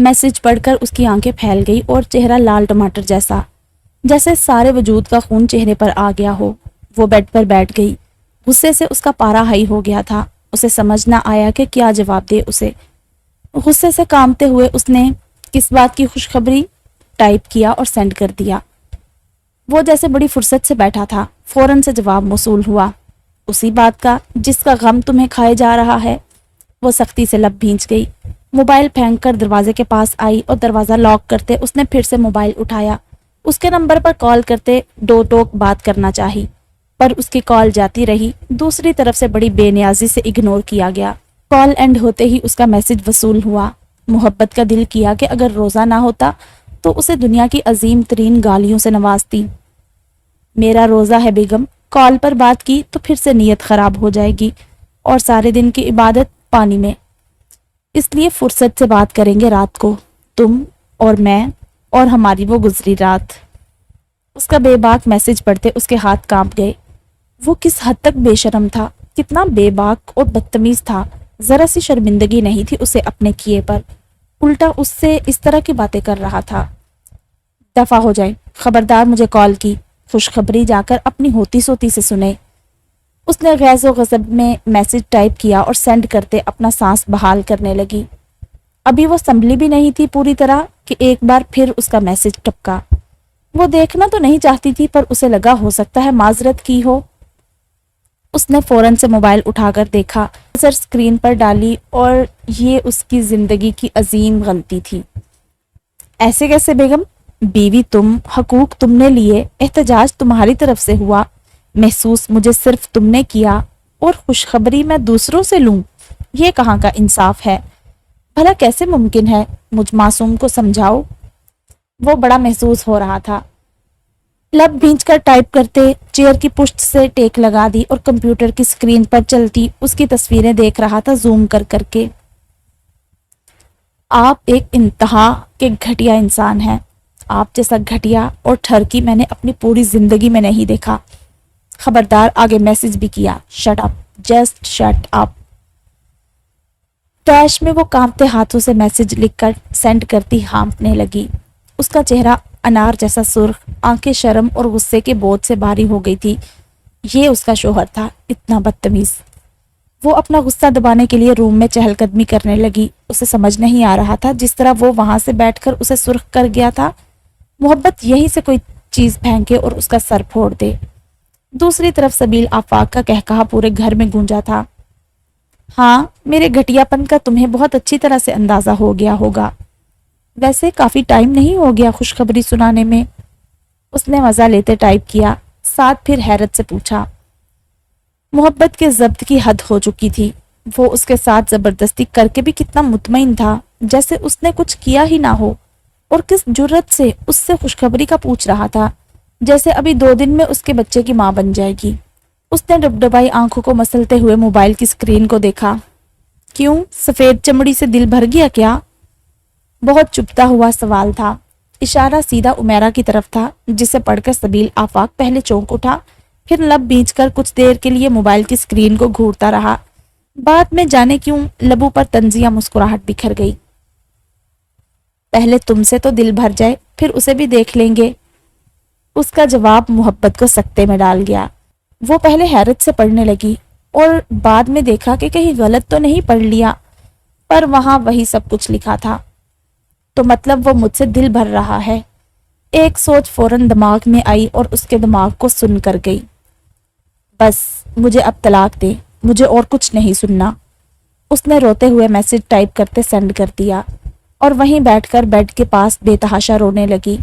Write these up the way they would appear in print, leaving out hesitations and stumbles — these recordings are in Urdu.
میسج پڑھ کر اس کی آنکھیں پھیل گئی اور چہرہ لال ٹماٹر جیسا، جیسے سارے وجود کا خون چہرے پر آ گیا ہو۔ وہ بیڈ پر بیٹھ گئی۔ غصے سے اس کا پارا ہائی ہو گیا تھا۔ اسے سمجھ نہ آیا کہ کیا جواب دے اسے۔ غصے سے کانپتے ہوئے اس نے کس بات کی خوشخبری ٹائپ کیا اور سینڈ کر دیا۔ وہ جیسے بڑی فرصت سے بیٹھا تھا، فوراً سے جواب موصول ہوا۔ اسی بات کا جس کا غم تمہیں کھائے جا رہا ہے۔ وہ سختی سے لب بھینچ گئی، موبائل پھینک کر دروازے کے پاس آئی اور دروازہ لاک کرتے اس نے پھر سے موبائل اٹھایا۔ اس کے نمبر پر کال کرتے دو ٹوک بات کرنا چاہی، پر اس کی کال جاتی رہی، دوسری طرف سے بڑی بے نیازی سے اگنور کیا گیا۔ کال اینڈ ہوتے ہی اس کا میسج وصول ہوا۔ محبت کا دل کیا کہ اگر روزہ نہ ہوتا تو اسے دنیا کی عظیم ترین گالیوں سے نوازتی۔ میرا روزہ ہے بیگم، کال پر بات کی تو پھر سے نیت خراب ہو جائے گی اور سارے دن کی عبادت پانی میں، اس لیے فرصت سے بات کریں گے رات کو، تم اور میں اور ہماری وہ گزری رات۔ اس کا بے باک میسج پڑھتے اس کے ہاتھ کانپ گئے۔ وہ کس حد تک بے شرم تھا، کتنا بے باک اور بدتمیز تھا۔ ذرا سی شرمندگی نہیں تھی اسے اپنے کیے پر، الٹا اس سے اس طرح کی باتیں کر رہا تھا۔ دفع ہو جائیں، خبردار مجھے کال کی خوشخبری جا کر اپنی ہوتی سوتی سے سنے۔ اس نے غیظ و غضب میں میسج ٹائپ کیا اور سینڈ کرتے اپنا سانس بحال کرنے لگی۔ ابھی وہ سنبھلی بھی نہیں تھی پوری طرح کہ ایک بار پھر اس کا میسج ٹپکا۔ وہ دیکھنا تو نہیں چاہتی تھی پر اسے لگا ہو سکتا ہے معذرت کی ہو۔ اس نے فوراً سے موبائل اٹھا کر دیکھا، نظر اسکرین پر ڈالی اور یہ اس کی زندگی کی عظیم غلطی تھی۔ ایسے کیسے بیگم؟ بیوی تم، حقوق تم نے لیے، احتجاج تمہاری طرف سے ہوا، محسوس مجھے صرف تم نے کیا اور خوشخبری میں دوسروں سے لوں، یہ کہاں کا انصاف ہے؟ بھلا کیسے ممکن ہے؟ مجھ معصوم کو سمجھاؤ۔ وہ بڑا محسوس ہو رہا تھا۔ لب بھینچ کر ٹائپ کرتے چیئر کی پشت سے ٹیک لگا دی اور کمپیوٹر کی اسکرین پر چلتی اس کی تصویریں دیکھ رہا تھا زوم کر کر کے۔ آپ ایک انتہا کے گھٹیا انسان ہیں۔ آپ جیسا گھٹیا اور ٹھرکی میں نے اپنی پوری زندگی میں نہیں دیکھا۔ خبردار آگے میسج بھی کیا، shut up, just shut up. Dash میں وہ کانپتے ہاتھوں سے میسج لکھ کر سینڈ کرتی ہانپنے لگی۔ اس کا چہرہ انار جیسا سرخ، آنکھیں شرم اور غصے کے بوجھ سے بھاری ہو گئی تھی۔ یہ اس کا شوہر تھا، اتنا بدتمیز۔ وہ اپنا غصہ دبانے کے لیے روم میں چہل قدمی کرنے لگی۔ اسے سمجھ نہیں آ رہا تھا جس طرح وہ وہاں سے بیٹھ کر اسے سرخ کر گیا تھا، محبت یہیں سے کوئی چیز پھینکے اور اس کا سر پھوڑ دے۔ دوسری طرف سبیل آفاق کا کہکہا پورے گھر میں گونجا تھا۔ ہاں، میرے گھٹیا پن کا تمہیں بہت اچھی طرح سے اندازہ ہو گیا ہوگا۔ ویسے کافی ٹائم نہیں ہو گیا خوشخبری سنانے میں؟ اس نے مزہ لیتے ٹائپ کیا، ساتھ پھر حیرت سے پوچھا۔ محبت کے ضبط کی حد ہو چکی تھی۔ وہ اس کے ساتھ زبردستی کر کے بھی کتنا مطمئن تھا، جیسے اس نے کچھ کیا ہی نہ ہو، اور کس جرت سے اس سے خوشخبری کا پوچھ رہا تھا، جیسے ابھی 2 دن میں اس کے بچے کی ماں بن جائے گی۔ اس نے ڈبڈبائی آنکھوں کو مسلتے ہوئے موبائل کی اسکرین کو دیکھا۔ کیوں، سفید چمڑی سے دل بھر گیا کیا؟ بہت چبھتا ہوا سوال تھا۔ اشارہ سیدھا عمیرہ کی طرف تھا، جسے پڑھ کر سبیل آفاق پہلے چونک اٹھا، پھر لب بھینچ کر کچھ دیر کے لیے موبائل کی اسکرین کو گھورتا رہا۔ بعد میں جانے کیوں لبوں پر طنزیہ مسکراہٹ بکھر گئی۔ پہلے تم سے تو دل بھر جائے، پھر اسے بھی دیکھ لیں گے۔ اس کا جواب محبت کو سکتے میں ڈال گیا۔ وہ پہلے حیرت سے پڑھنے لگی اور بعد میں دیکھا کہ کہیں غلط تو نہیں پڑھ لیا، پر وہاں وہی سب کچھ لکھا تھا۔ تو مطلب وہ مجھ سے دل بھر رہا ہے۔ ایک سوچ فوراً دماغ میں آئی اور اس کے دماغ کو سن کر گئی۔ بس مجھے اب طلاق دے، مجھے اور کچھ نہیں سننا۔ اس نے روتے ہوئے میسج ٹائپ کرتے سینڈ کر دیا اور وہیں بیٹھ کر بیڈ کے پاس بے تحاشا رونے لگی۔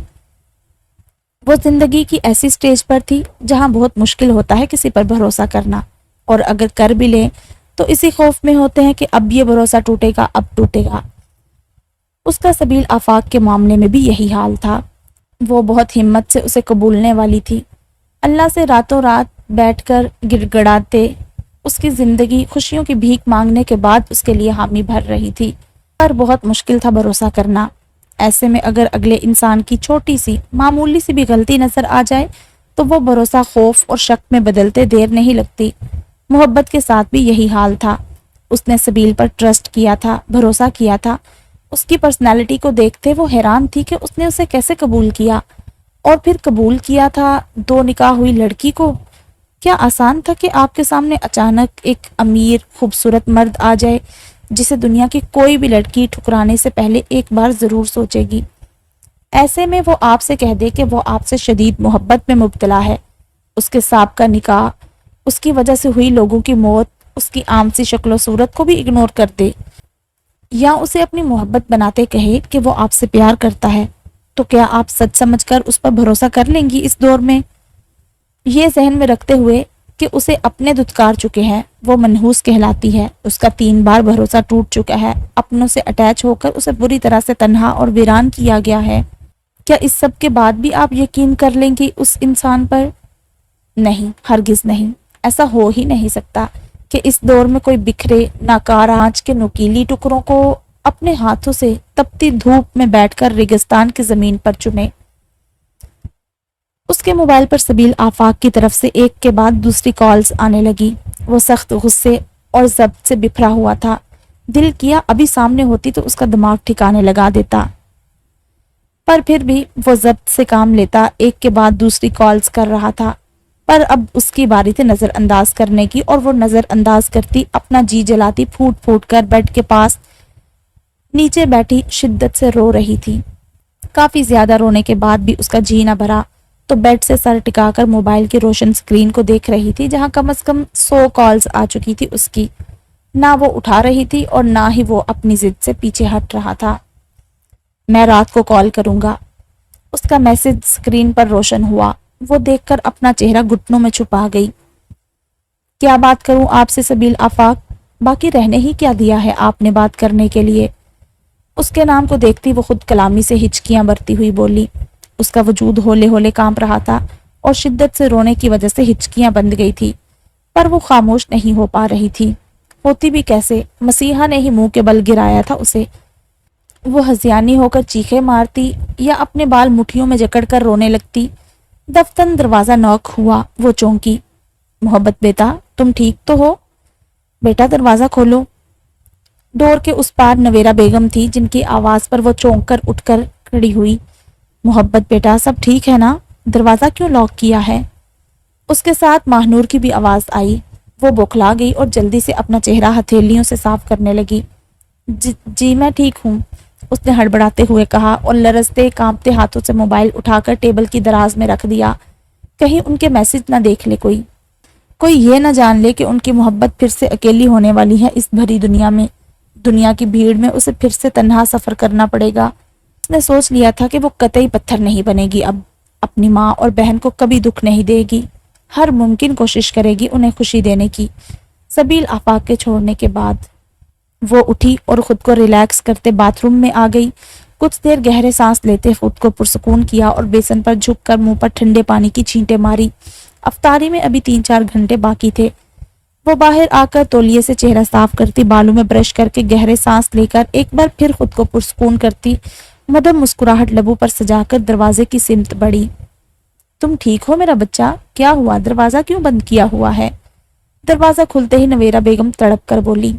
وہ زندگی کی ایسی سٹیج پر تھی جہاں بہت مشکل ہوتا ہے کسی پر بھروسہ کرنا، اور اگر کر بھی لیں تو اسی خوف میں ہوتے ہیں کہ اب یہ بھروسہ ٹوٹے گا، اب ٹوٹے گا۔ اس کا سبیل آفاق کے معاملے میں بھی یہی حال تھا۔ وہ بہت ہمت سے اسے قبولنے والی تھی، اللہ سے راتوں رات بیٹھ کر گڑ گڑاتے اس کی زندگی خوشیوں کی بھیک مانگنے کے بعد اس کے لیے حامی بھر رہی تھی، پر بہت مشکل تھا بھروسہ کرنا۔ ایسے میں اگر اگلے انسان کی چھوٹی سی معمولی سی بھی غلطی نظر آ جائے تو وہ بھروسہ خوف اور شک میں بدلتے دیر نہیں لگتی۔ محبت کے ساتھ بھی یہی حال تھا۔ اس نے سبیل پر ٹرسٹ کیا تھا، بھروسہ کیا تھا، اس کی پرسنالٹی کو دیکھتے وہ حیران تھی کہ اس نے اسے کیسے قبول کیا، اور پھر قبول کیا تھا 2 نکاح ہوئی لڑکی کو۔ کیا آسان تھا کہ آپ کے سامنے اچانک ایک امیر خوبصورت مرد آ جائے جسے دنیا کی کوئی بھی لڑکی ٹھکرانے سے پہلے ایک بار ضرور سوچے گی؟ ایسے میں وہ آپ سے کہہ دے کہ وہ آپ سے شدید محبت میں مبتلا ہے، اس کے سابقہ نکاح، اس کی وجہ سے ہوئی لوگوں کی موت، اس کی عام سی شکل و صورت کو بھی اگنور کر دے، یا اسے اپنی محبت بناتے کہے کہ وہ آپ سے پیار کرتا ہے، تو کیا آپ سچ سمجھ کر اس پر بھروسہ کر لیں گی اس دور میں؟ یہ ذہن میں رکھتے ہوئے کہ اسے اپنے دھتکار چکے ہیں، وہ منحوس کہلاتی ہے، اس کا 3 بار بھروسہ ٹوٹ چکا ہے، اپنوں سے اٹیچ ہو کر اسے بری طرح سے تنہا اور ویران کیا گیا ہے، کیا اس سب کے بعد بھی آپ یقین کر لیں گی اس انسان پر؟ نہیں، ہرگز نہیں، ایسا ہو ہی نہیں سکتا کہ اس دور میں کوئی بکھرے ناکار آنچ کے نوکیلی ٹکڑوں کو اپنے ہاتھوں سے تپتی دھوپ میں بیٹھ کر ریگستان کی زمین پر چنے۔ اس کے موبائل پر سبیل آفاق کی طرف سے ایک کے بعد دوسری کالز آنے لگی۔ وہ سخت غصے اور ضبط سے بکھرا ہوا تھا۔ دل کیا ابھی سامنے ہوتی تو اس کا دماغ ٹھکانے لگا دیتا، پر پھر بھی وہ ضبط سے کام لیتا، ایک کے بعد دوسری کالز کر رہا تھا۔ پر اب اس کی باری تھی نظر انداز کرنے کی، اور وہ نظر انداز کرتی اپنا جی جلاتی، پھوٹ پھوٹ کر بیڈ کے پاس نیچے بیٹھی شدت سے رو رہی تھی۔ کافی زیادہ رونے کے بعد بھی اس کا جی نہ بھرا تو بیڈ سے سر ٹکا کر موبائل کی روشن سکرین کو دیکھ رہی تھی، جہاں کم از کم 100 کالز آ چکی تھی اس کی۔ نہ وہ اٹھا رہی تھی اور نہ ہی وہ اپنی ضد سے پیچھے ہٹ رہا تھا۔ میں رات کو کال کروں گا، اس کا میسج سکرین پر روشن ہوا۔ وہ دیکھ کر اپنا چہرہ گھٹنوں میں چھپا گئی۔ کیا بات کروں آپ سے سبیل آفاق؟ باقی رہنے ہی کیا دیا ہے آپ نے بات کرنے کے لیے؟ اس کے نام کو دیکھتی وہ خود کلامی سے ہچکیاں برتی ہوئی بولی۔ اس کا وجود ہولے ہولے کانپ رہا تھا اور شدت سے رونے کی وجہ سے ہچکیاں بند گئی تھی، پر وہ خاموش نہیں ہو پا رہی تھی۔ ہوتی بھی کیسے؟ مسیحا نے ہی منہ کے بل گرایا تھا اسے۔ وہ ہذیانی ہو کر چیخیں مارتی یا اپنے بال مٹھیوں میں جکڑ کر رونے لگتی۔ دفتن دروازہ نوک ہوا، وہ چونکی۔ محبت بیٹا، تم ٹھیک تو ہو؟ بیٹا دروازہ کھولو۔ ڈور کے اس پار نویرا بیگم تھی، جن کی آواز پر وہ چونک کر اٹھ کر کھڑی ہوئی۔ محبت بیٹا، سب ٹھیک ہے نا؟ دروازہ کیوں لاک کیا ہے؟ اس کے ساتھ ماہنور کی بھی آواز آئی۔ وہ بوکھلا گئی اور جلدی سے اپنا چہرہ ہتھیلیوں سے صاف کرنے لگی۔ جی میں ٹھیک ہوں، اس نے ہڑبڑاتے ہوئے کہا اور لرزتے کانپتے ہاتھوں سے موبائل اٹھا کر ٹیبل کی دراز میں رکھ دیا، کہیں ان کے میسج نہ دیکھ لے کوئی یہ نہ جان لے کہ ان کی محبت پھر سے اکیلی ہونے والی ہے اس بھری دنیا میں۔ دنیا کی بھیڑ میں اسے پھر سے تنہا سفر کرنا پڑے گا۔ اس نے سوچ لیا تھا کہ وہ قطعی پتھر نہیں بنے گی، اب اپنی ماں اور بہن کو کبھی دکھ نہیں دے گی، ہر ممکن کوشش کرے گی انہیں خوشی دینے کی۔ سبیل آفاق کے چھوڑنے کے بعد وہ اٹھی اور خود کو ریلیکس کرتے باتھ روم میں آ گئی۔ کچھ دیر گہرے سانس لیتے خود کو پرسکون کیا اور بیسن پر جھک کر منہ پر ٹھنڈے پانی کی چھینٹیں ماری۔ افطاری میں ابھی 3-4 گھنٹے باقی تھے۔ وہ باہر آ کر تولیے سے چہرہ صاف کرتی، بالوں میں برش کر کے گہرے سانس لے کر ایک بار پھر خود کو پرسکون کرتی، مدھم مسکراہٹ لبوں پر سجا کر دروازے کی سمت بڑھی۔ تم ٹھیک ہو میرا بچہ؟ کیا ہوا؟ دروازہ کیوں بند کیا ہوا ہے؟ دروازہ کھلتے ہی نویرا بیگم تڑپ کر بولی۔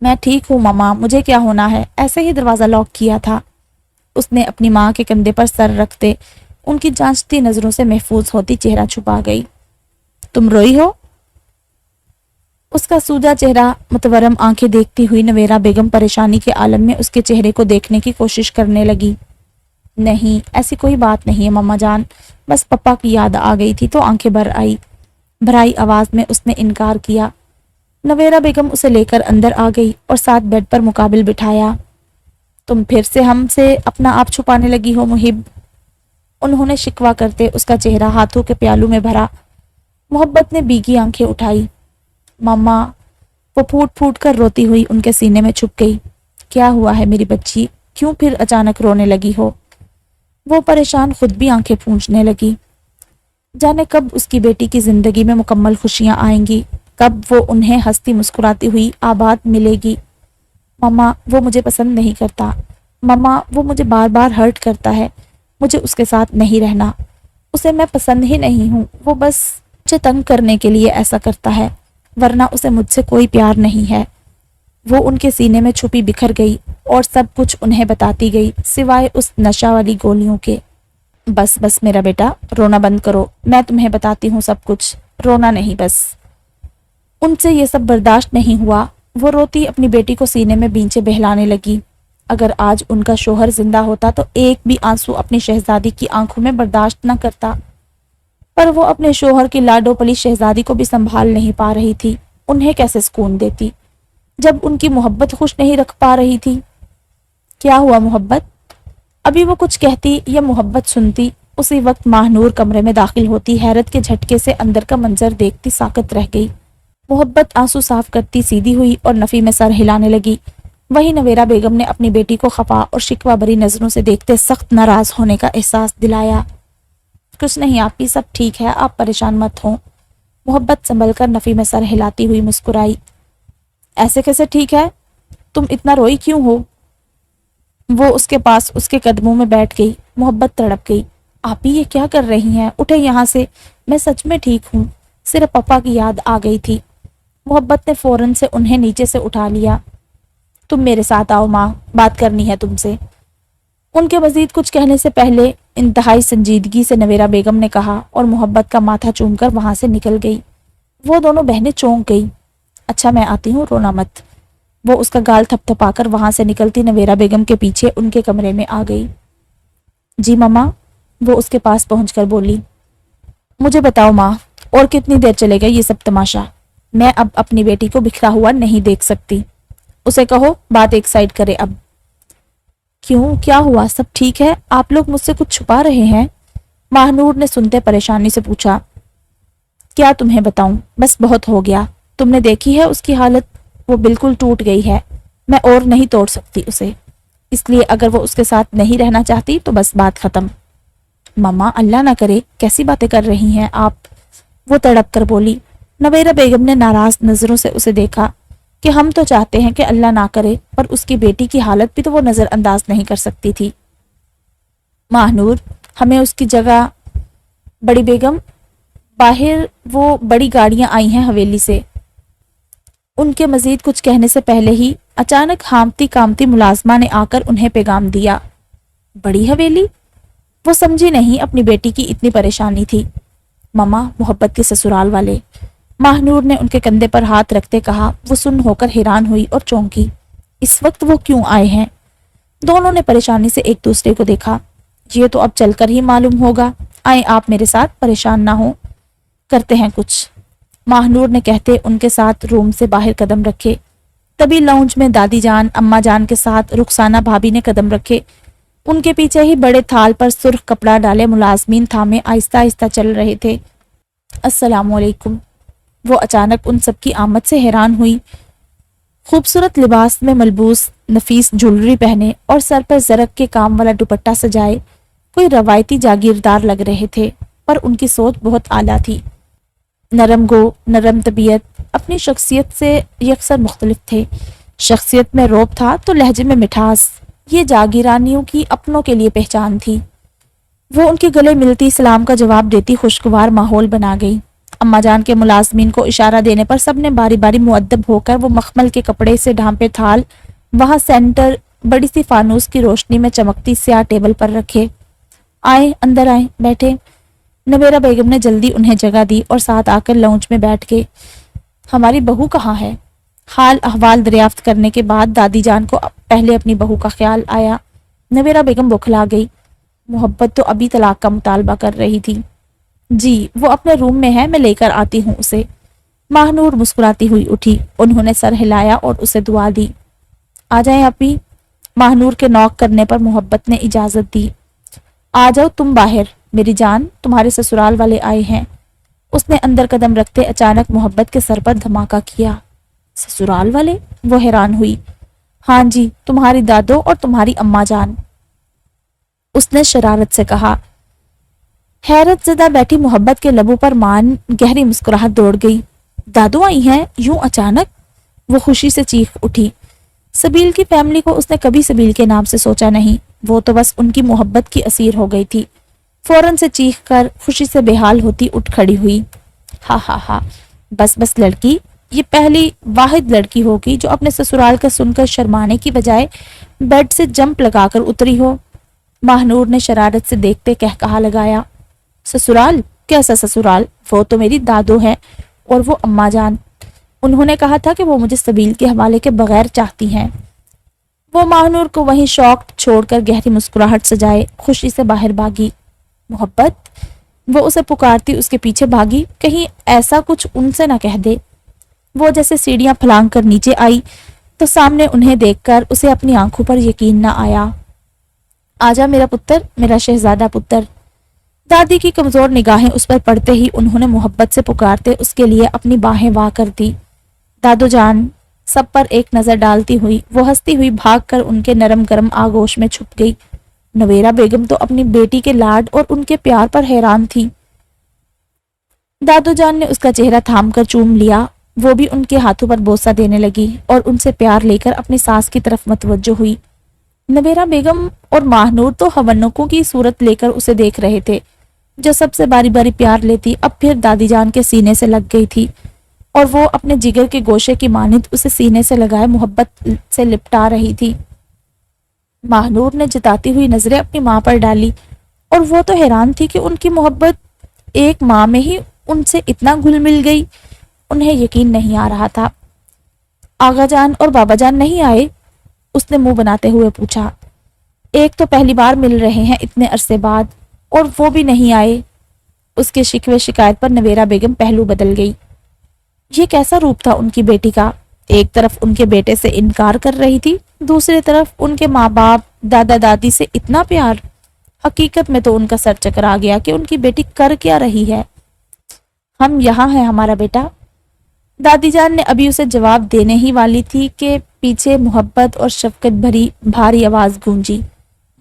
میں ٹھیک ہوں ماما، مجھے کیا ہونا ہے، ایسے ہی دروازہ لاک کیا تھا۔ اس نے اپنی ماں کے کندھے پر سر رکھتے ان کی جانچتی نظروں سے محفوظ ہوتی چہرہ چھپا گئی۔ تم روئی ہو؟ اس کا سوجا چہرہ متورم آنکھیں دیکھتی ہوئی نویرا بیگم پریشانی کے عالم میں اس کے چہرے کو دیکھنے کی کوشش کرنے لگی۔ نہیں، ایسی کوئی بات نہیں ہے ماما جان، بس پپا کی یاد آ گئی تھی تو آنکھیں بھرائی آواز میں اس نے انکار کیا۔ نویرا بیگم اسے لے کر اندر آ گئی اور ساتھ بیڈ پر مقابل بٹھایا۔ تم پھر سے ہم سے اپنا آپ چھپانے لگی ہو محب؟ انہوں نے شکوہ کرتے اس کا چہرہ ہاتھوں کے پیالوں میں بھرا۔ محبت نے بیگی آنکھیں اٹھائی۔ ماما، وہ پھوٹ پھوٹ کر روتی ہوئی ان کے سینے میں چھپ گئی۔ کیا ہوا ہے میری بچی؟ کیوں پھر اچانک رونے لگی ہو؟ وہ پریشان خود بھی آنکھیں پونچھنے لگی۔ جانے کب اس کی بیٹی کی زندگی میں مکمل خوشیاں آئیں گی، کب وہ انہیں ہنستی مسکراتی ہوئی آباد ملے گی۔ ماما، وہ مجھے پسند نہیں کرتا۔ ماما، وہ مجھے بار بار ہرٹ کرتا ہے، مجھے اس کے ساتھ نہیں رہنا۔ اسے میں پسند ہی نہیں ہوں، وہ بس مجھے تنگ کرنے کے لیے ایسا کرتا ہے، ورنہ اسے مجھ سے کوئی پیار نہیں ہے۔ وہ ان کے سینے میں چھپی بکھر گئی اور سب کچھ انہیں بتاتی گئی سوائے اس نشہ والی گولیوں کے۔ بس بس میرا بیٹا، رونا بند کرو، میں تمہیں بتاتی ہوں سب کچھ، رونا نہیں بس۔ ان سے یہ سب برداشت نہیں ہوا، وہ روتی اپنی بیٹی کو سینے میں بینچے بہلانے لگی۔ اگر آج ان کا شوہر زندہ ہوتا تو ایک بھی آنسو اپنی شہزادی کی آنکھوں میں برداشت نہ کرتا، پر وہ اپنے شوہر کی لاڈو پلی شہزادی کو بھی سنبھال نہیں پا رہی تھی۔ انہیں کیسے سکون دیتی جب ان کی محبت خوش نہیں رکھ پا رہی تھی؟ کیا ہوا محبت؟ ابھی وہ کچھ کہتی یا محبت سنتی، اسی وقت ماہ نور کمرے میں داخل ہوتی، حیرت کے جھٹکے سے اندر کا منظر دیکھتی ساکت رہ گئی۔ محبت آنسو صاف کرتی سیدھی ہوئی اور نفی میں سر ہلانے لگی۔ وہی نویرہ بیگم نے اپنی بیٹی کو خفا اور شکوہ بری نظروں سے دیکھتے سخت ناراض ہونے کا احساس دلایا۔ کچھ نہیں آپی، سب ٹھیک ہے، آپ پریشان مت ہوں۔ محبت سنبھل کر نفی میں سر ہلاتی ہوئی مسکرائی۔ ایسے کیسے ٹھیک ہے؟ تم اتنا روئی کیوں ہو؟ وہ اس کے پاس اس کے قدموں میں بیٹھ گئی۔ محبت تڑپ گئی۔ آپی یہ کیا کر رہی ہیں؟ اٹھے یہاں سے، میں سچ میں ٹھیک ہوں، صرف پپا کی یاد آ گئی تھی۔ محبت نے فوراً سے انہیں نیچے سے اٹھا لیا۔ تم میرے ساتھ آؤ ماں، بات کرنی ہے تم سے۔ ان کے مزید کچھ کہنے سے پہلے انتہائی سنجیدگی سے نویرہ بیگم نے کہا اور محبت کا ماتھا چوم کر وہاں سے نکل گئی۔ وہ دونوں بہنیں چونک گئی۔ اچھا میں آتی ہوں، رونا مت۔ وہ اس کا گال تھپ تھپا کر وہاں سے نکلتی نویرہ بیگم کے پیچھے ان کے کمرے میں آ گئی۔ جی ماما، وہ اس کے پاس پہنچ کر بولی۔ مجھے بتاؤ ماں، اور کتنی دیر چلے گا یہ سب تماشا؟ میں اب اپنی بیٹی کو بکھرا ہوا نہیں دیکھ سکتی۔ اسے کہو بات ایک سائڈ کرے اب۔ کیوں، کیا ہوا؟ سب ٹھیک ہے؟ آپ لوگ مجھ سے کچھ چھپا رہے ہیں؟ ماہ نور نے سنتے پریشانی سے پوچھا۔ کیا تمہیں بتاؤں، بس بہت ہو گیا۔ تم نے دیکھی ہے اس کی حالت، وہ بالکل ٹوٹ گئی ہے، میں اور نہیں توڑ سکتی اسے، اس لیے اگر وہ اس کے ساتھ نہیں رہنا چاہتی تو بس بات ختم۔ ماما اللہ نہ کرے، کیسی باتیں کر رہی ہیں آپ؟ وہ تڑپ کر بولی۔ نویرہ بیگم نے ناراض نظروں سے اسے دیکھا کہ ہم تو چاہتے ہیں کہ اللہ نہ کرے، پر اس کی بیٹی کی حالت بھی تو وہ نظر انداز نہیں کر سکتی تھی۔ ماہ نور، ہمیں اس کی جگہ بڑی بیگم، باہر وہ بڑی گاڑیاں آئی ہیں حویلی سے۔ ان کے مزید کچھ کہنے سے پہلے ہی اچانک ہامتی کامتی ملازمہ نے آ کر انہیں پیغام دیا۔ بڑی حویلی؟ وہ سمجھی نہیں اپنی بیٹی کی اتنی پریشانی تھی۔ ماما، محبت کے سسرال والے، ماہ نور نے ان کے کندھے پر ہاتھ رکھتے کہا۔ وہ سن ہو کر حیران ہوئی اور چونکی۔ اس وقت وہ کیوں آئے ہیں؟ دونوں نے پریشانی سے ایک دوسرے کو دیکھا۔ یہ تو اب چل کر ہی معلوم ہوگا، آئیں آپ میرے ساتھ، پریشان نہ ہوں، کرتے ہیں کچھ، ماہ نور نے کہتے ان کے ساتھ روم سے باہر قدم رکھے۔ تبھی لاؤنج میں دادی جان، اماں جان کے ساتھ رخسانہ بھابی نے قدم رکھے۔ ان کے پیچھے ہی بڑے تھال پر سرخ کپڑا ڈالے ملازمین تھامے آہستہ آہستہ چل رہے تھے۔ السلام علیکم۔ وہ اچانک ان سب کی آمد سے حیران ہوئی۔ خوبصورت لباس میں ملبوس، نفیس جولری پہنے اور سر پر زرق کے کام والا دوپٹہ سجائے کوئی روایتی جاگیردار لگ رہے تھے، پر ان کی سوچ بہت اعلیٰ تھی۔ نرم گو، نرم طبیعت، اپنی شخصیت سے یکسر مختلف تھے۔ شخصیت میں رعب تھا تو لہجے میں مٹھاس، یہ جاگیرانیوں کی اپنوں کے لیے پہچان تھی۔ وہ ان کے گلے ملتی سلام کا جواب دیتی خوشگوار ماحول بنا گئی۔ اماں جان کے ملازمین کو اشارہ دینے پر سب نے باری باری مؤدب ہو کر وہ مخمل کے کپڑے سے ڈھانپے تھال وہاں سینٹر بڑی سی فانوس کی روشنی میں چمکتی سیاہ ٹیبل پر رکھے۔ آئیں، اندر آئیں، بیٹھے۔ نویرہ بیگم نے جلدی انہیں جگہ دی اور ساتھ آ کر لاؤنج میں بیٹھ گئے۔ ہماری بہو کہاں ہے؟ حال احوال دریافت کرنے کے بعد دادی جان کو پہلے اپنی بہو کا خیال آیا۔ نویرہ بیگم بوکھلا گئی۔ محبت تو ابھی طلاق کا مطالبہ کر رہی تھی۔ جی وہ اپنے روم میں ہے، میں لے کر آتی ہوں اسے۔ ماہ نور مسکراتی ہوئی اٹھی، انہوں نے سر ہلایا اور اسے دعا دی۔ آ جائیں اپی۔ ماہ نور کے نوک کرنے پر محبت نے اجازت دی۔ آ جاؤ تم باہر، میری جان، تمہارے سسرال والے آئے ہیں۔ اس نے اندر قدم رکھتے اچانک محبت کے سر پر دھماکہ کیا۔ سسرال والے؟ وہ حیران ہوئی۔ ہاں جی، تمہاری دادو اور تمہاری اماں جان، اس نے شرارت سے کہا۔ حیرت زدہ بیٹھی محبت کے لبوں پر مان گہری مسکراہٹ دوڑ گئی۔ دادو آئی ہیں یوں اچانک؟ وہ خوشی سے چیخ اٹھی۔ سبیل کی فیملی کو اس نے کبھی سبیل کے نام سے سوچا نہیں، وہ تو بس ان کی محبت کی اسیر ہو گئی تھی۔ فوراً سے چیخ کر خوشی سے بے حال ہوتی اٹھ کھڑی ہوئی۔ ہا ہا ہا، بس بس لڑکی، یہ پہلی واحد لڑکی ہوگی جو اپنے سسرال کا سن کر شرمانے کی بجائے بیڈ سے جمپ لگا کر اتری ہو۔ ماہنور نے شرارت سے دیکھتے کہا لگایا، سسرال؟ کیسا سسرال؟ وہ تو میری دادو ہے اور وہ اماں جان۔ انہوں نے کہا تھا کہ وہ مجھے سبیل کے حوالے کے بغیر چاہتی ہیں۔ وہ ماہنور کو وہیں شوق چھوڑ کر گہری مسکراہٹ سجائے خوشی سے باہر بھاگی۔ محبت؟ وہ اسے پکارتی اس کے پیچھے بھاگی، کہیں ایسا کچھ ان سے نہ کہہ دے۔ وہ جیسے سیڑھیاں پھلانگ کر نیچے آئی تو سامنے انہیں دیکھ کر اسے اپنی آنکھوں پر یقین نہ آیا۔ آجا میرا پتر، میرا شہزادہ پتر۔ دادی کی کمزور نگاہیں اس پر پڑتے ہی انہوں نے محبت سے پکارتے اس کے لیے اپنی باہیں وا کر دی۔ دادو جان، سب پر ایک نظر ڈالتی ہوئی وہ ہنستی ہوئی بھاگ کر ان کے نرم گرم آغوش میں چھپ گئی۔ نویرا بیگم تو اپنی بیٹی کے لاڈ اور ان کے پیار پر حیران تھی۔ دادو جان نے اس کا چہرہ تھام کر چوم لیا، وہ بھی ان کے ہاتھوں پر بوسہ دینے لگی اور ان سے پیار لے کر اپنی ساس کی طرف متوجہ ہوئی۔ نویرا بیگم اور ماہنور تو ہونکوں کی صورت لے کر اسے دیکھ رہے تھے، جو سب سے باری باری پیار لیتی اب پھر دادی جان کے سینے سے لگ گئی تھی اور وہ اپنے جگر کے گوشے کی مانند اسے سینے سے لگائے محبت سے لپٹا رہی تھی۔ ماہنور نے جتاتی ہوئی نظریں اپنی ماں پر ڈالی اور وہ تو حیران تھی کہ ان کی محبت ایک ماں میں ہی ان سے اتنا گھل مل گئی۔ انہیں یقین نہیں آ رہا تھا۔ آغا جان اور بابا جان نہیں آئے؟ اس نے منہ بناتے ہوئے پوچھا۔ ایک تو پہلی بار مل رہے ہیں اتنے عرصے بعد اور وہ بھی نہیں آئے۔ اس کے شکوے شکایت پر نویرا بیگم پہلو بدل گئی۔ یہ کیسا روپ تھا ان کی بیٹی کا؟ ایک طرف ان کے بیٹے سے انکار کر رہی تھی، دوسری طرف ان کے ماں باپ دادا دادی سے اتنا پیار۔ حقیقت میں تو ان کا سر چکرا گیا کہ ان کی بیٹی کر کیا رہی ہے۔ ہم یہاں ہیں ہمارا بیٹا۔ دادی جان نے ابھی اسے جواب دینے ہی والی تھی کہ پیچھے محبت اور شفقت بھری بھاری آواز گونجی۔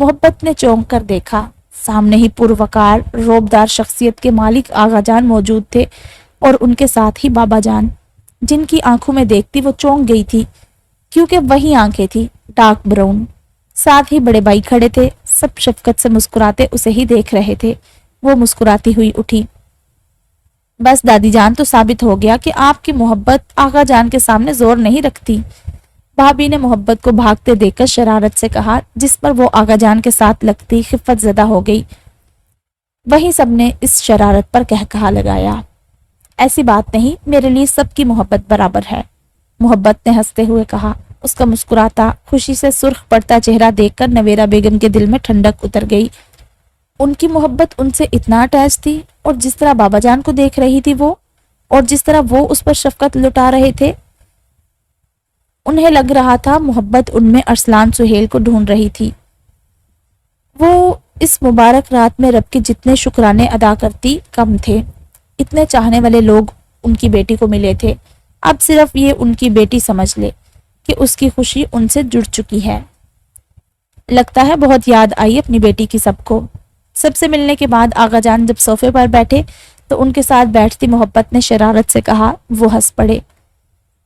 محبت نے چونک کر دیکھا، سامنے ہی پروقار روبدار شخصیت کے مالک آغا جان موجود تھے اور ان کے ساتھ ہی بابا جان، جن کی آنکھوں میں دیکھتی وہ چونک گئی تھی کیونکہ وہی آنکھیں تھی، ڈارک براؤن۔ ساتھ ہی بڑے بھائی کھڑے تھے، سب شفقت سے مسکراتے اسے ہی دیکھ رہے تھے۔ وہ مسکراتی ہوئی اٹھی۔ بس دادی جان، تو ثابت ہو گیا کہ آپ کی محبت آغا جان کے سامنے زور نہیں رکھتی۔ بھابھی نے محبت کو بھاگتے دیکھ کر شرارت سے کہا، جس پر وہ آغا جان کے ساتھ لگتی خفت زدہ ہو گئی۔ وہیں سب نے اس شرارت پر کہا لگایا، ایسی بات نہیں، میرے لیے سب کی محبت برابر ہے۔ محبت نے ہنستے ہوئے کہا۔ اس کا مسکراتا خوشی سے سرخ پڑتا چہرہ دیکھ کر نویرا بیگم کے دل میں ٹھنڈک اتر گئی۔ ان کی محبت ان سے اتنا اٹیچ تھی، اور جس طرح بابا جان کو دیکھ رہی تھی وہ، اور جس طرح وہ اس پر شفقت لٹا رہے تھے، انہیں لگ رہا تھا محبت ان میں ارسلان سہیل کو ڈھونڈ رہی تھی۔ وہ اس مبارک رات میں رب کے جتنے شکرانے ادا کرتی کم تھے۔ اتنے چاہنے والے لوگ ان کی بیٹی کو ملے تھے، اب صرف یہ ان کی بیٹی سمجھ لے کہ اس کی خوشی ان سے جڑ چکی ہے۔ لگتا ہے بہت یاد آئی اپنی بیٹی کی سب کو۔ سب سے ملنے کے بعد آغا جان جب صوفے پر بیٹھے تو ان کے ساتھ بیٹھتی محبت نے شرارت سے کہا۔ وہ ہنس پڑے۔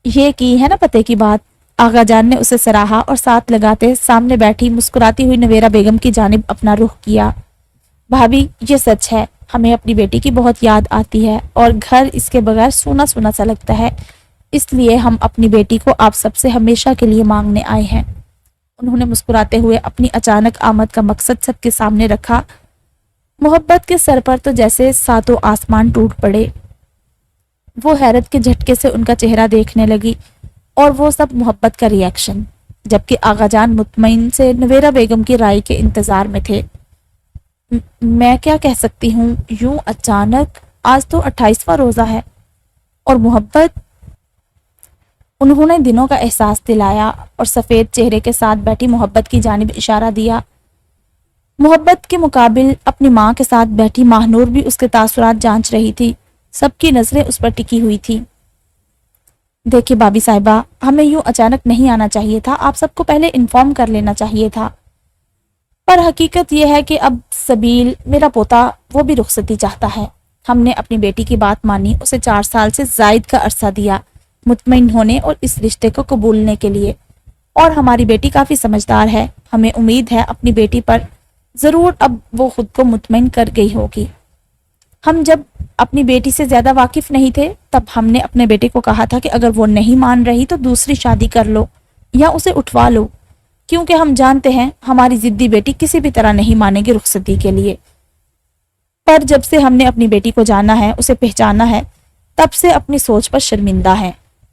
یہ کی ہے نا پتے کی بات؟ آغا جان نے اسے سراہا اور ساتھ لگاتے سامنے بیٹھی مسکراتی ہوئی نویرا بیگم کی جانب اپنا رخ کیا۔ بھابھی، یہ سچ ہے، ہمیں اپنی بیٹی کی بہت یاد آتی ہے اور گھر اس کے بغیر سونا سونا سا لگتا ہے، اس لیے ہم اپنی بیٹی کو آپ سب سے ہمیشہ کے لیے مانگنے آئے ہیں۔ انہوں نے مسکراتے ہوئے اپنی اچانک آمد کا مقصد سب کے سامنے رکھا۔ محبت کے سر پر تو جیسے ساتوں آسمان ٹوٹ پڑے۔ وہ حیرت کے جھٹکے سے ان کا چہرہ دیکھنے لگی اور وہ سب محبت کا ری ایکشن، جبکہ آغا جان مطمئن سے نویرا بیگم کی رائے کے انتظار میں تھے۔ میں کیا کہہ سکتی ہوں، یوں اچانک، آج تو 28واں روزہ ہے، اور محبت۔ انہوں نے دنوں کا احساس دلایا اور سفید چہرے کے ساتھ بیٹھی محبت کی جانب اشارہ دیا۔ محبت کے مقابل اپنی ماں کے ساتھ بیٹھی ماہنور بھی اس کے تاثرات جانچ رہی تھی۔ سب کی نظریں اس پر ٹکی ہوئی تھی۔ دیکھیں بابی صاحبہ، ہمیں یوں اچانک نہیں آنا چاہیے تھا، آپ سب کو پہلے انفارم کر لینا چاہیے تھا۔ پر حقیقت یہ ہے کہ اب سبیل، میرا پوتا، وہ بھی رخصتی چاہتا ہے۔ ہم نے اپنی بیٹی کی بات مانی، اسے 4 سال سے زائد کا عرصہ دیا مطمئن ہونے اور اس رشتے کو قبولنے کے لیے، اور ہماری بیٹی کافی سمجھدار ہے۔ ہمیں امید ہے اپنی بیٹی پر ضرور اب وہ خود کو مطمئن کر گئی ہوگی۔ ہم جب اپنی بیٹی سے زیادہ واقف نہیں تھے، تب ہم نے اپنے بیٹے کو کہا تھا کہ اگر وہ نہیں مان رہی تو دوسری شادی کر لو یا اسے اٹھوا لو، کیونکہ ہم جانتے ہیں ہماری ضدی بیٹی کسی بھی طرح نہیں مانے گی رخصتی کے لیے۔ پر جب سے ہم نے اپنی بیٹی کو جانا ہے، اسے پہچانا ہے، تب سے اپنی سوچ پر شرمندہ ہیں،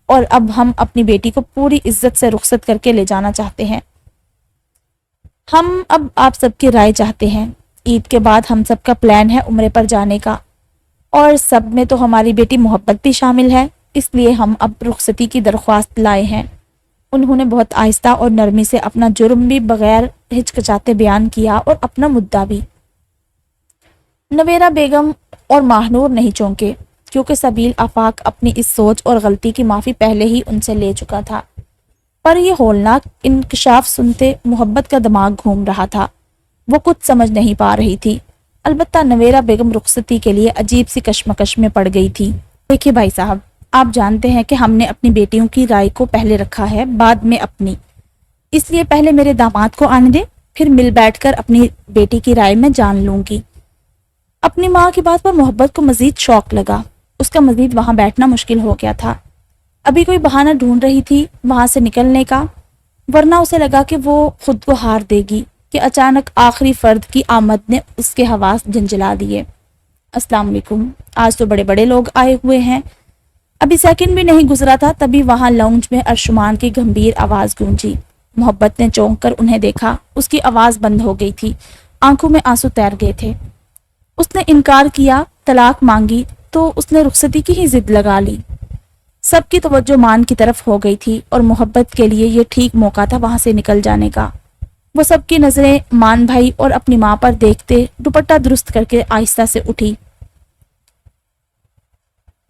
اور اب ہم اپنی بیٹی کو پوری عزت سے رخصت کر کے لے جانا چاہتے ہیں۔ ہم اب آپ سب کی رائے چاہتے ہیں۔ عید کے بعد ہم سب کا پلان ہے عمرے پر جانے کا، اور سب میں تو ہماری بیٹی محبت بھی شامل ہے، اس لیے ہم اب رخصتی کی درخواست لائے ہیں۔ انہوں نے بہت آہستہ اور نرمی سے اپنا جرم بھی بغیر ہچکچاتے بیان کیا اور اپنا مدعا بھی۔ نویرہ بیگم اور ماہنور نہیں چونکے، کیونکہ سبیل آفاق اپنی اس سوچ اور غلطی کی معافی پہلے ہی ان سے لے چکا تھا، پر یہ ہولناک انکشاف سنتے محبت کا دماغ گھوم رہا تھا۔ وہ کچھ سمجھ نہیں پا رہی تھی۔ البتہ نویرہ بیگم رخصتی کے لیے عجیب سی کشمکش میں پڑ گئی تھی۔ دیکھیے بھائی صاحب، آپ جانتے ہیں کہ ہم نے اپنی بیٹیوں کی رائے کو پہلے رکھا ہے، بعد میں اپنی، اس لیے پہلے میرے داماد کو آنے دیں، پھر مل بیٹھ کر اپنی بیٹی کی رائے میں جان لوں گی۔ اپنی ماں کی بات پر محبت کو مزید شوق لگا، اس کا مزید وہاں بیٹھنا مشکل ہو گیا تھا۔ ابھی کوئی بہانہ ڈھونڈ رہی تھی وہاں سے نکلنے کا، ورنہ اسے لگا کہ وہ خود کو ہار دے گی کہ اچانک آخری فرد کی آمد نے اس کے حواس جھنجھلا دیے۔ السلام علیکم، آج تو بڑے بڑے لوگ آئے ہوئے ہیں۔ ابھی سیکنڈ بھی نہیں گزرا تھا تبھی وہاں لاؤنج میں ارشمان کی گمبھیر آواز گونجی۔ محبت نے چونک کر انہیں دیکھا، اس کی آواز بند ہو گئی تھی، آنکھوں میں آنسو تیر گئے تھے۔ اس نے انکار کیا، طلاق مانگی تو اس نے رخصتی کی ہی ضد لگا لی۔ سب کی توجہ مان کی طرف ہو گئی تھی اور محبت کے لیے یہ ٹھیک موقع تھا وہاں سے نکل جانے کا۔ وہ سب کی نظریں مان بھائی اور اپنی ماں پر دیکھتے دوپٹہ درست کر کے آہستہ سے اٹھی۔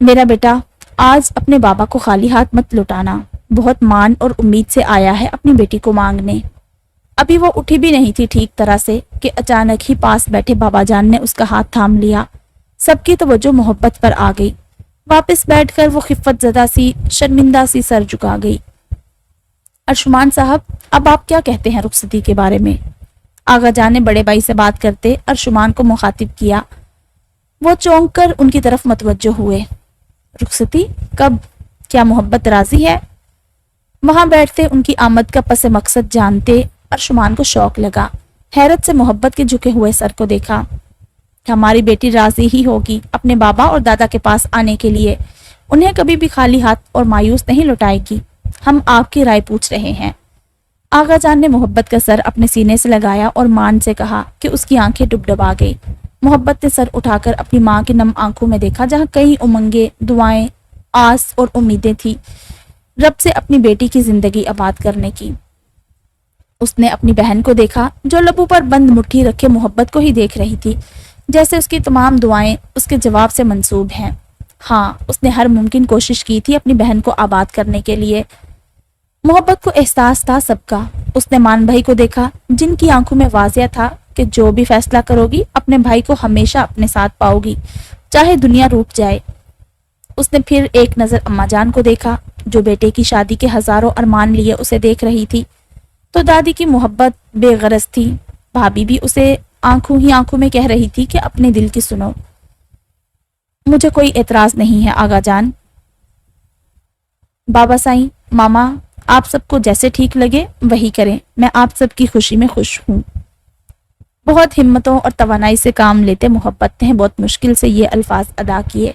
میرا بیٹا، آج اپنے بابا کو خالی ہاتھ مت لوٹانا، بہت مان اور امید سے آیا ہے اپنی بیٹی کو مانگنے۔ ابھی وہ اٹھی بھی نہیں تھی ٹھیک طرح سے کہ اچانک ہی پاس بیٹھے بابا جان نے اس کا ہاتھ تھام لیا۔ سب کی توجہ محبت پر آ گئی۔ واپس بیٹھ کر وہ خفت زدہ سی، شرمندہ سی سر جھکا گئی۔ ارشمان صاحب، اب آپ کیا کہتے ہیں رخصتی کے بارے میں؟ آغا جان نے بڑے بھائی سے بات کرتے ارشمان کو مخاطب کیا۔ وہ چونک کر ان کی طرف متوجہ ہوئے۔ رخصتی کب؟ کیا محبت راضی ہے؟ وہاں بیٹھتے ان کی آمد کا پس مقصد جانتے ارشمان کو شوق لگا۔ حیرت سے محبت کے جھکے ہوئے سر کو دیکھا۔ ہماری بیٹی راضی ہی ہوگی اپنے بابا اور دادا کے پاس آنے کے لیے، انہیں کبھی بھی خالی ہاتھ اور مایوس نہیں لوٹائے گی۔ ہم آپ کی رائے پوچھ رہے ہیں۔ آغا جان نے محبت کا سر اپنے سینے سے لگایا اور مان سے کہا کہ اس کی آنکھیں ڈبڈبا گئی۔ محبت نے سر اٹھا کر اپنی ماں کی نم آنکھوں میں دیکھا، جہاں کئی امنگیں، دعائیں، آس اور امیدیں تھی رب سے اپنی بیٹی کی زندگی آباد کرنے کی۔ اس نے اپنی بہن کو دیکھا جو لبوں پر بند مٹھی رکھے محبت کو ہی دیکھ رہی تھی، جیسے اس کی تمام دعائیں اس کے جواب سے منسوب ہیں۔ ہاں، اس نے ہر ممکن کوشش کی تھی اپنی بہن کو آباد کرنے کے لیے۔ محبت کو احساس تھا سب کا۔ اس نے مان بھائی کو دیکھا جن کی آنکھوں میں واضح تھا کہ جو بھی فیصلہ کرو گی اپنے بھائی کو ہمیشہ اپنے ساتھ پاؤ گی، چاہے دنیا روٹ جائے۔ اس نے پھر ایک نظر اماں جان کو دیکھا جو بیٹے کی شادی کے ہزاروں ارمان لیے اسے دیکھ رہی تھی، تو دادی کی محبت بے غرض تھی۔ بھابھی بھی اسے آنکھوں ہی آنکھوں میں کہہ رہی تھی کہ اپنے دل کی سنو۔ مجھے کوئی اعتراض نہیں ہے آغا جان، بابا سائیں، ماما، آپ سب کو جیسے ٹھیک لگے وہی کریں، میں آپ سب کی خوشی میں خوش ہوں۔ بہت ہمتوں اور توانائی سے کام لیتے محبت نے بہت مشکل سے یہ الفاظ ادا کیے۔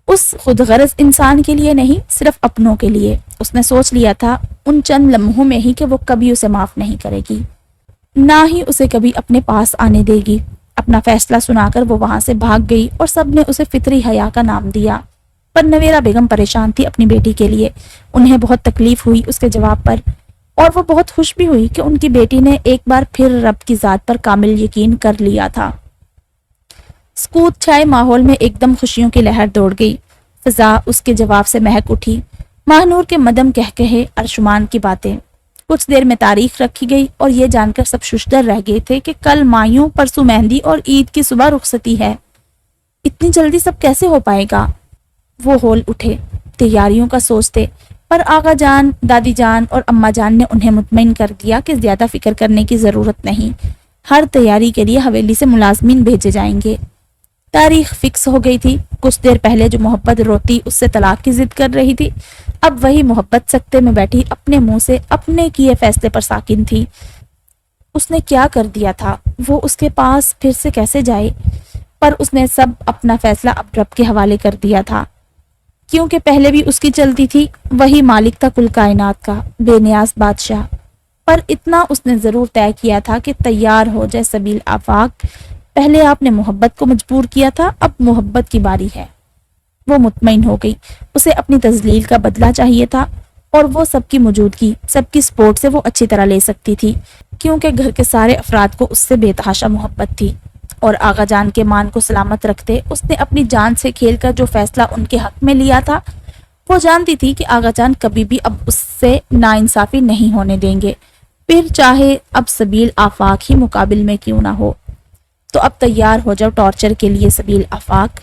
اس خود غرض انسان کے لیے نہیں، صرف اپنوں کے لیے۔ اس نے سوچ لیا تھا ان چند لمحوں میں ہی کہ وہ کبھی اسے معاف نہیں کرے گی، نہ ہی اسے کبھی اپنے پاس آنے دے گی۔ اپنا فیصلہ سنا کر وہ وہاں سے بھاگ گئی اور سب نے اسے فطری حیا کا نام دیا۔ پر نویرہ بیگم پریشان تھی اپنی بیٹی کے لیے، انہیں بہت تکلیف ہوئی اس کے جواب پر، اور وہ بہت خوش بھی ہوئی کہ ان کی بیٹی نے ایک بار پھر رب کی ذات پر کامل یقین کر لیا تھا۔ سکوت چھائے ماحول میں ایک دم خوشیوں کی لہر دوڑ گئی، فضا اس کے جواب سے مہک اٹھی۔ ماہنور کے مدم کہہ کہے ارشمان کی باتیں کچھ دیر میں تاریخ رکھی گئی اور یہ جان کر سب ششدر رہ گئے تھے کہ کل مایوں، پرسوں مہندی اور عید کی صبح رخصتی ہے۔ اتنی جلدی سب کیسے ہو پائے گا؟ وہ ہول اٹھے تیاریوں کا سوچتے، پر آغا جان، دادی جان اور اماں جان نے انہیں مطمئن کر دیا کہ زیادہ فکر کرنے کی ضرورت نہیں، ہر تیاری کے لیے حویلی سے ملازمین بھیجے جائیں گے۔ تاریخ فکس ہو گئی تھی۔ کچھ دیر پہلے جو محبت روتی اس سے طلاق کی ضد کر رہی تھی، اب وہی محبت سکتے میں بیٹھی اپنے منہ سے اپنے کیے فیصلے پر ساکن تھی۔ اس نے کیا کر دیا تھا؟ وہ اس کے پاس پھر سے کیسے جائے؟ پر اس نے سب اپنا فیصلہ اب رب کے حوالے کر دیا تھا، کیونکہ پہلے بھی اس کی چلتی تھی، وہی مالک تھا کل کائنات کا، بے نیاز بادشاہ۔ پر اتنا اس نے ضرور طے کیا تھا کہ تیار ہو جائے سبیل آفاق۔ پہلے آپ نے محبت کو مجبور کیا تھا، اب محبت کی باری ہے۔ وہ مطمئن ہو گئی، اسے اپنی تذلیل کا بدلہ چاہیے تھا، اور وہ سب کی موجودگی، سب کی سپورٹ سے وہ اچھی طرح لے سکتی تھی، کیونکہ گھر کے سارے افراد کو اس سے بے تحاشا محبت تھی۔ اور آغا جان کے مان کو سلامت رکھتے اس نے اپنی جان سے کھیل کر جو فیصلہ ان کے حق میں لیا تھا، وہ جانتی تھی کہ آغا جان کبھی بھی اب اس سے ناانصافی نہیں ہونے دیں گے، پھر چاہے اب سبیل آفاق ہی مقابل میں کیوں نہ ہو۔ تو اب تیار ہو جاؤ ٹارچر کے لیے سبیل آفاق۔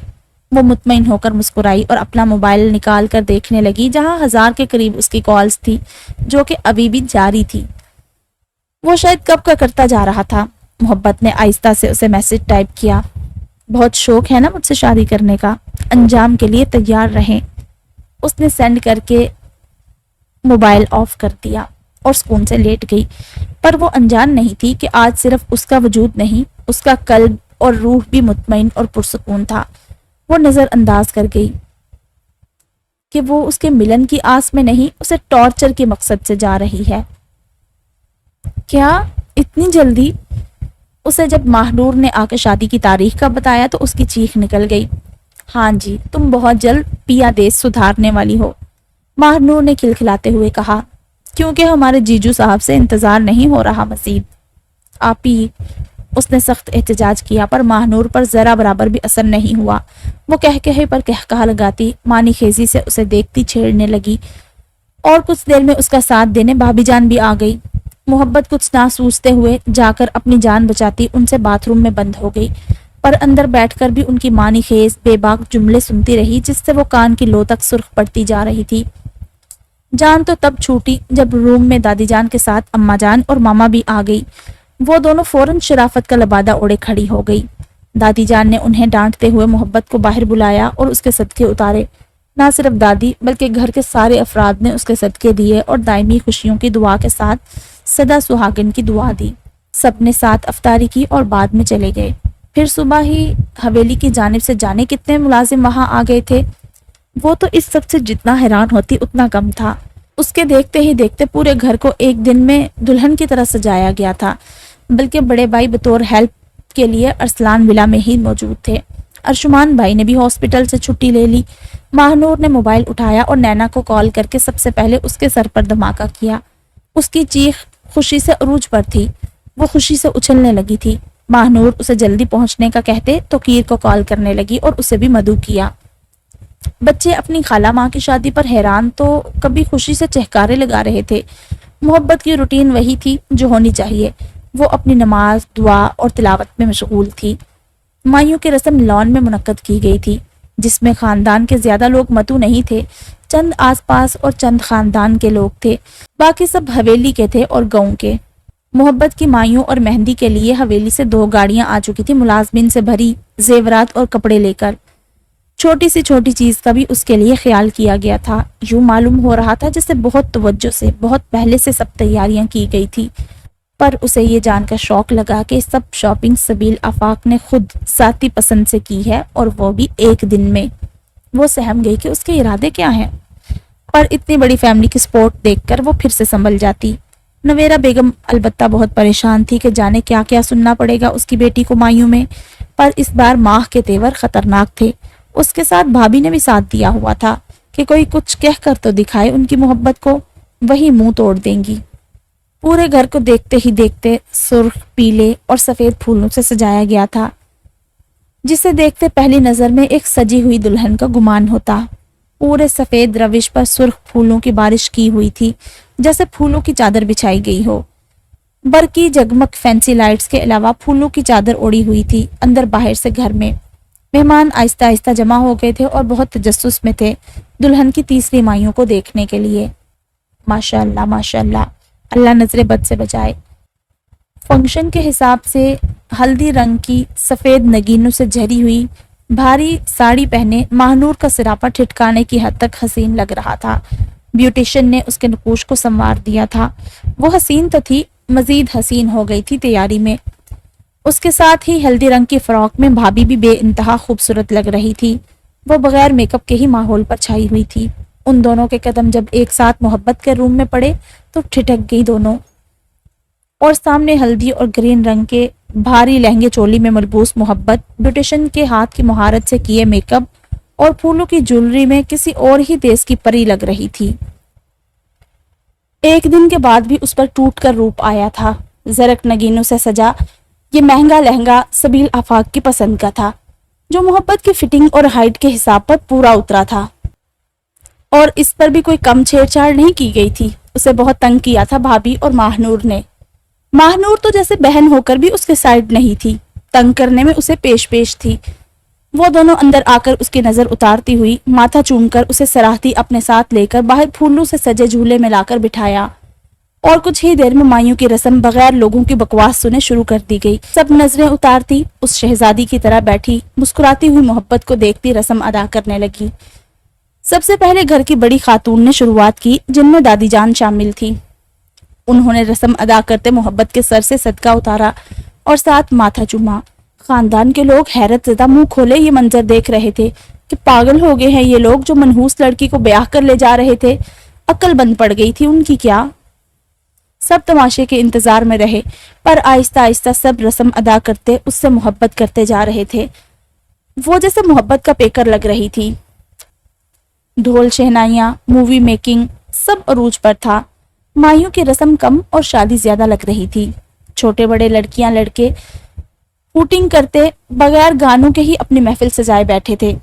وہ مطمئن ہو کر مسکرائی اور اپنا موبائل نکال کر دیکھنے لگی، جہاں 1000 کے قریب اس کی کالز تھی جو کہ ابھی بھی جاری تھی۔ وہ شاید کب کا کرتا جا رہا تھا۔ محبت نے آہستہ سے اسے میسج ٹائپ کیا، بہت شوق ہے نا مجھ سے شادی کرنے کا، انجام کے لیے تیار رہیں۔ اس نے سینڈ کر کے موبائل آف کر دیا اور سکون سے لیٹ گئی، پر وہ انجان نہیں تھی کہ آج صرف اس کا وجود نہیں، اس کا قلب اور روح بھی مطمئن اور پرسکون تھا۔ وہ نظر انداز کر گئی کہ وہ اس کے ملن کی آس میں نہیں، اسے ٹارچر کے مقصد سے جا رہی ہے۔ کیا اتنی جلدی؟ اسے جب ماہنور نے آ کے شادی کی تاریخ کا بتایا تو اس کی چیخ نکل گئی۔ ہاں جی، تم بہت جلد پیا دیس سدھارنے والی ہو، ماہنور نے کھلکھلاتے ہوئے کہا، کیونکہ ہمارے جیجو صاحب سے انتظار نہیں ہو رہا مزید۔ آپی، اس نے سخت احتجاج کیا، پر ماہنور پر ذرا برابر بھی اثر نہیں ہوا۔ وہ کہے پر کہا لگاتی مانی خیزی سے اسے دیکھتی چھیڑنے لگی، اور کچھ دیر میں اس کا ساتھ دینے بھابی جان بھی آ گئی۔ محبت کچھ نہ سوچتے ہوئے جا کر اپنی جان بچاتی ان سے باتھ روم میں بند ہو گئی، پر اندر بیٹھ کر بھی ان کی مانی خیز بے باک جملے سنتی رہی، جس سے وہ کان کی لو تک سرخ پڑتی جا رہی تھی۔ جان تو تب چھوٹی جب روم میں دادی جان کے ساتھ اماں جان اور ماما بھی آ گئی۔ وہ دونوں فوراً شرافت کا لبادہ اوڑے کھڑی ہو گئی۔ دادی جان نے انہیں ڈانٹتے ہوئے محبت کو باہر بلایا اور اس کے صدقے اتارے۔ نہ صرف دادی بلکہ گھر کے سارے افراد نے اس کے صدقے دیے اور دائمی خوشیوں کی دعا کے ساتھ سدا سہاگن کی دعا دی۔ سب نے ساتھ افطاری کی اور بعد میں چلے گئے۔ پھر صبح ہی حویلی کی جانب سے جانے کتنے ملازم وہاں آ گئے تھے۔ وہ تو اس سب سے جتنا حیران ہوتی اتنا کم تھا۔ اس کے دیکھتے ہی دیکھتے پورے گھر کو ایک دن میں دلہن کی طرح سجایا گیا تھا، بلکہ بڑے بھائی بطور ہیلپ کے لیے ارسلان ولا میں ہی موجود تھے۔ ارشمان بھائی نے بھی ہاسپٹل سے چھٹی لے لی۔ ماہنور نے موبائل اٹھایا اور نینا کو کال کر کے سب سے پہلے اس کے سر پر دھماکہ کیا۔ اس کی چیخ خوشی سے عروج پر تھی، وہ خوشی سے اچھلنے لگی تھی۔ ماہنور اسے جلدی پہنچنے کا کہتے تو کیر کو کال کرنے لگی اور اسے بھی مدعو کیا۔ بچے اپنی خالہ ماں کی شادی پر حیران تو کبھی خوشی سے چہکارے لگا رہے تھے۔ محبت کی روٹین وہی تھی جو ہونی چاہیے، وہ اپنی نماز، دعا اور تلاوت میں مشغول تھی۔ مایوں کی رسم لان میں منعقد کی گئی تھی، جس میں خاندان کے زیادہ لوگ متو نہیں تھے، چند آس پاس اور چند خاندان کے لوگ تھے، باقی سب حویلی کے تھے اور گاؤں کے۔ محبت کی مایوں اور مہندی کے لیے حویلی سے 2 گاڑیاں آ چکی تھی ملازمین سے بھری، زیورات اور کپڑے لے کر۔ چھوٹی سی چھوٹی چیز کا بھی اس کے لیے خیال کیا گیا تھا، یوں معلوم ہو رہا تھا جیسے بہت توجہ سے بہت پہلے سے سب تیاریاں کی گئی تھی۔ پر اسے یہ جان کر شوق لگا کہ سب شاپنگ سبیل آفاق نے خود ذاتی پسند سے کی ہے، اور وہ بھی ایک دن میں۔ وہ سہم گئی کہ اس کے ارادے کیا ہیں، پر اتنی بڑی فیملی کی سپورٹ دیکھ کر وہ پھر سے سنبھل جاتی۔ نویرہ بیگم البتہ بہت پریشان تھی کہ جانے کیا کیا سننا پڑے گا اس کی بیٹی کو مایوں میں، پر اس بار ماہ کے تیور خطرناک تھے۔ اس کے ساتھ بھابھی نے بھی ساتھ دیا ہوا تھا کہ کوئی کچھ کہہ کر تو دکھائے ان کی محبت کو، وہی منہ توڑ دیں گی۔ پورے گھر کو دیکھتے ہی دیکھتے سرخ، پیلے اور سفید پھولوں سے سجایا گیا تھا، جسے دیکھتے پہلی نظر میں ایک سجی ہوئی دلہن کا گمان ہوتا۔ پورے سفید روش پر سرخ پھولوں کی بارش کی ہوئی تھی، جیسے پھولوں کی چادر بچھائی گئی ہو۔ برقی جگمگ فینسی لائٹس کے علاوہ پھولوں کی چادر اوڑی ہوئی تھی اندر باہر سے گھر میں۔ مہمان آہستہ آہستہ جمع ہو گئے تھے اور بہت تجسس میں تھے دلہن کی تیسری مایوں کو دیکھنے کے لیے۔ ماشاءاللہ ماشاءاللہ، اللہ نظر بد سے بچائے۔ فنکشن کے حساب سے ہلدی رنگ کی سفید نگینوں سے جھری ہوئی بھاری ساڑی پہنے ماہنور کا سراپا ٹھٹکانے کی حد تک حسین لگ رہا تھا۔ بیوٹیشن نے اس کے نقوش کو سنوار دیا تھا۔ وہ حسین تو تھی، مزید حسین ہو گئی تھی تیاری میں۔ اس کے ساتھ ہی ہلدی رنگ کی فراک میں بھابھی بھی بے انتہا خوبصورت لگ رہی تھی۔ وہ بغیر میک اپ کے ہی ماحول پر چھائی ہوئی تھی۔ ان دونوں کے قدم جب ایک ساتھ محبت کے روم میں پڑے تو ٹھٹک گئی دونوں، اور سامنے ہلدی اور گرین رنگ کے بھاری لہنگے چولی میں ملبوس محبت بیوٹیشن کے ہاتھ کی مہارت سے کیے میک اپ اور پھولوں کی جولری میں کسی اور ہی دیس کی پری لگ رہی تھی۔ ایک دن کے بعد بھی اس پر ٹوٹ کر روپ آیا تھا۔ زرق نگینوں سے سجا یہ مہنگا لہنگا سبیل آفاق کی پسند کا تھا، جو محبت کی فٹنگ اور ہائٹ کے حساب پر پورا اترا تھا، اور اس پر بھی کوئی کم چھیڑ چھاڑ نہیں کی گئی تھی۔ اسے بہت تنگ کیا تھا بھابھی اور ماہنور نے۔ ماہنور تو جیسے بہن ہو کر بھی اس کے سائڈ نہیں تھی، تنگ کرنے میں اسے پیش تھی۔ وہ دونوں اندر آ کر اس کی نظر اتارتی ہوئی ماتھا چوم کر اسے سراہتی اپنے ساتھ لے کر باہر پھولوں سے سجے جھولے میں لا کر بٹھایا، اور کچھ ہی دیر میں مایوں کی رسم بغیر لوگوں کی بکواس سنے شروع کر دی گئی۔ سب نظریں اتارتی اس شہزادی کی طرح بیٹھی مسکراتی ہوئی محبت کو دیکھتی رسم ادا کرنے لگی۔ سب سے پہلے گھر کی بڑی خاتون نے شروعات کی، جن میں دادی جان شامل تھی۔ انہوں نے رسم ادا کرتے محبت کے سر سے صدقہ اتارا اور ساتھ ماتھا چوما۔ خاندان کے لوگ حیرت زدہ منہ کھولے یہ منظر دیکھ رہے تھے کہ پاگل ہو گئے ہیں یہ لوگ، جو منحوس لڑکی کو بیاہ کر لے جا رہے تھے۔ عقل بند پڑ گئی تھی ان کی کیا؟ سب تماشے کے انتظار میں رہے، پر آہستہ آہستہ سب رسم ادا کرتے اس سے محبت کرتے جا رہے تھے۔ وہ جیسے محبت کا پیکر لگ رہی تھی۔ ڈھول شہنائیاں، مووی میکنگ، سب عروج پر تھا۔ مایوں کی رسم کم اور شادی زیادہ لگ رہی تھی۔ چھوٹے بڑے لڑکیاں لڑکے ہوٹنگ کرتے بغیر گانوں کے ہی اپنی محفل سجائے بیٹھے تھے۔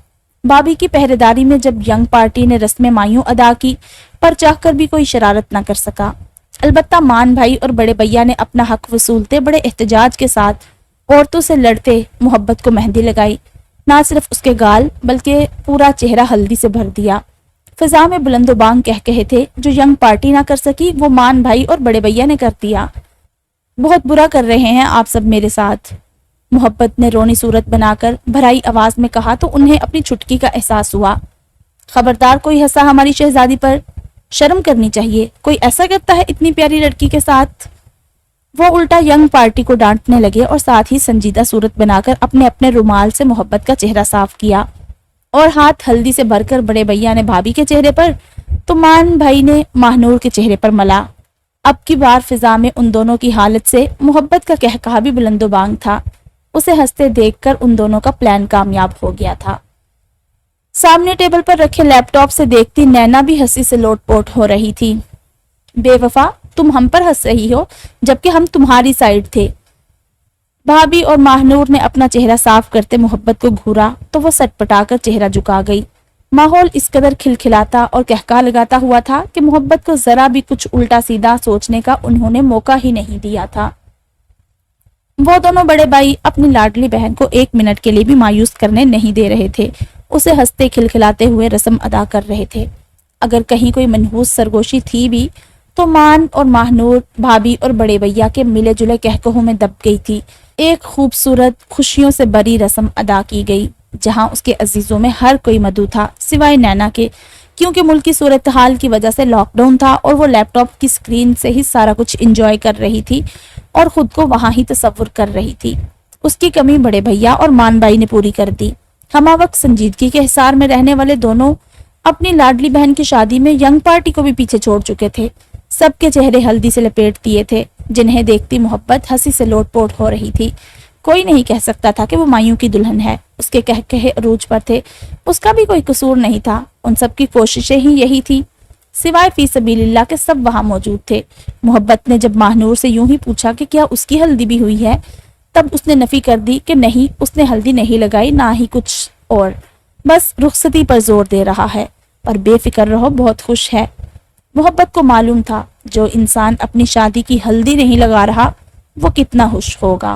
بھابھی کی پہرےداری میں جب ینگ پارٹی نے رسم مایوں ادا کی، پر چاہ کر بھی کوئی شرارت نہ کر سکا۔ البتہ مان بھائی اور بڑے بھیا نے اپنا حق وصولتے بڑے احتجاج کے ساتھ عورتوں سے لڑتے محبت کو مہندی لگائی، نہ صرف اس کے گال بلکہ پورا چہرہ ہلدی سے بھر دیا۔ فضا میں بلند و بانگ کہے تھے، جو ینگ پارٹی نہ کر سکی وہ مان بھائی اور بڑے بھیا نے کر دیا۔ بہت برا کر رہے ہیں آپ سب میرے ساتھ، محبت نے رونی صورت بنا کر بھرائی آواز میں کہا تو انہیں اپنی چھٹکی کا احساس ہوا۔ خبردار کوئی ہنسا ہماری شہزادی پر، شرم کرنی چاہیے، کوئی ایسا کرتا ہے اتنی پیاری لڑکی کے ساتھ؟ وہ الٹا ینگ پارٹی کو ڈانٹنے لگے اور ساتھ ہی سنجیدہ صورت بنا کر اپنے اپنے رومال سے محبت کا چہرہ صاف کیا، اور ہاتھ ہلدی سے بھر کر بڑے بھیا نے بھابھی کے چہرے پر تو مان بھائی نے ماہنور کے چہرے پر ملا۔ اب کی بار فضا میں ان دونوں کی حالت سے محبت کا کہا بھی بلند و بانگ تھا۔ اسے ہنستے دیکھ کر ان دونوں کا پلان کامیاب ہو گیا تھا۔ سامنے ٹیبل پر رکھے لیپ ٹاپ سے دیکھتی نینا بھی ہنسی سے لوٹ پوٹ ہو رہی تھی۔ بے وفا، تم ہم پر ہنس رہی ہو جبکہ ہم تمہاری سائڈ تھے۔ بھابھی اور ماہنور نے اپنا چہرہ صاف کرتے محبت کو گھورا تو وہ سٹ پٹا کر چہرہ جھکا گئی۔ ماحول اس قدر کھلکھلاتا اور کہکا لگاتا ہوا تھا کہ محبت کو ذرا بھی کچھ الٹا سیدھا سوچنے کا انہوں نے موقع ہی نہیں دیا تھا۔ وہ دونوں بڑے بھائی اپنی لاڈلی بہن کو ایک منٹ کے لیے بھی مایوس کرنے نہیں دے رہے تھے، اسے ہنستے کھلکھلاتے ہوئے رسم ادا کر رہے تھے۔ اگر کہیں کوئی منحوس سرگوشی تھی بھی تو مان اور ماہنور، بھابھی اور بڑے بھیا کے ملے جلے کہکہوں میں دب گئی تھی۔ ایک خوبصورت خوشیوں سے بری رسم ادا کی گئی، جہاں اس کے عزیزوں میں ہر کوئی مدعو تھا سوائے نینا کے، کیونکہ ملکی صورتحال کی وجہ سے لاک ڈاؤن تھا اور وہ لیپ ٹاپ کی سکرین سے ہی سارا کچھ انجوائے کر رہی تھی اور خود کو وہاں ہی تصور کر رہی تھی۔ اس کی کمی بڑے بھیا اور مان بھائی نے پوری کر دی۔ ہمہ وقت سنجیدگی کے حصار میں رہنے والے دونوں اپنی لاڈلی بہن کی شادی میں ینگ پارٹی کو بھی پیچھے چھوڑ چکے تھے۔ سب کے چہرے ہلدی سے لپیٹ دیے تھے، جنہیں دیکھتی محبت ہنسی سے لوٹ پوٹ ہو رہی تھی۔ کوئی نہیں کہہ سکتا تھا کہ وہ مایوں کی دلہن ہے، اس کے کہے عروج پر تھے، اس کا بھی کوئی قصور نہیں تھا، ان سب کی کوششیں ہی یہی تھی، سوائے فی سبیل اللہ کے سب وہاں موجود تھے۔ محبت نے جب ماہنور سے یوں ہی پوچھا کہ کیا اس کی ہلدی بھی ہوئی ہے، تب اس نے نفی کر دی کہ نہیں، اس نے ہلدی نہیں لگائی، نہ ہی کچھ اور، بس رخصتی پر زور دے رہا ہے، پر بے فکر رہو، بہت خوش ہے۔ محبت کو معلوم تھا جو انسان اپنی شادی کی ہلدی نہیں لگا رہا وہ کتنا خوش ہوگا۔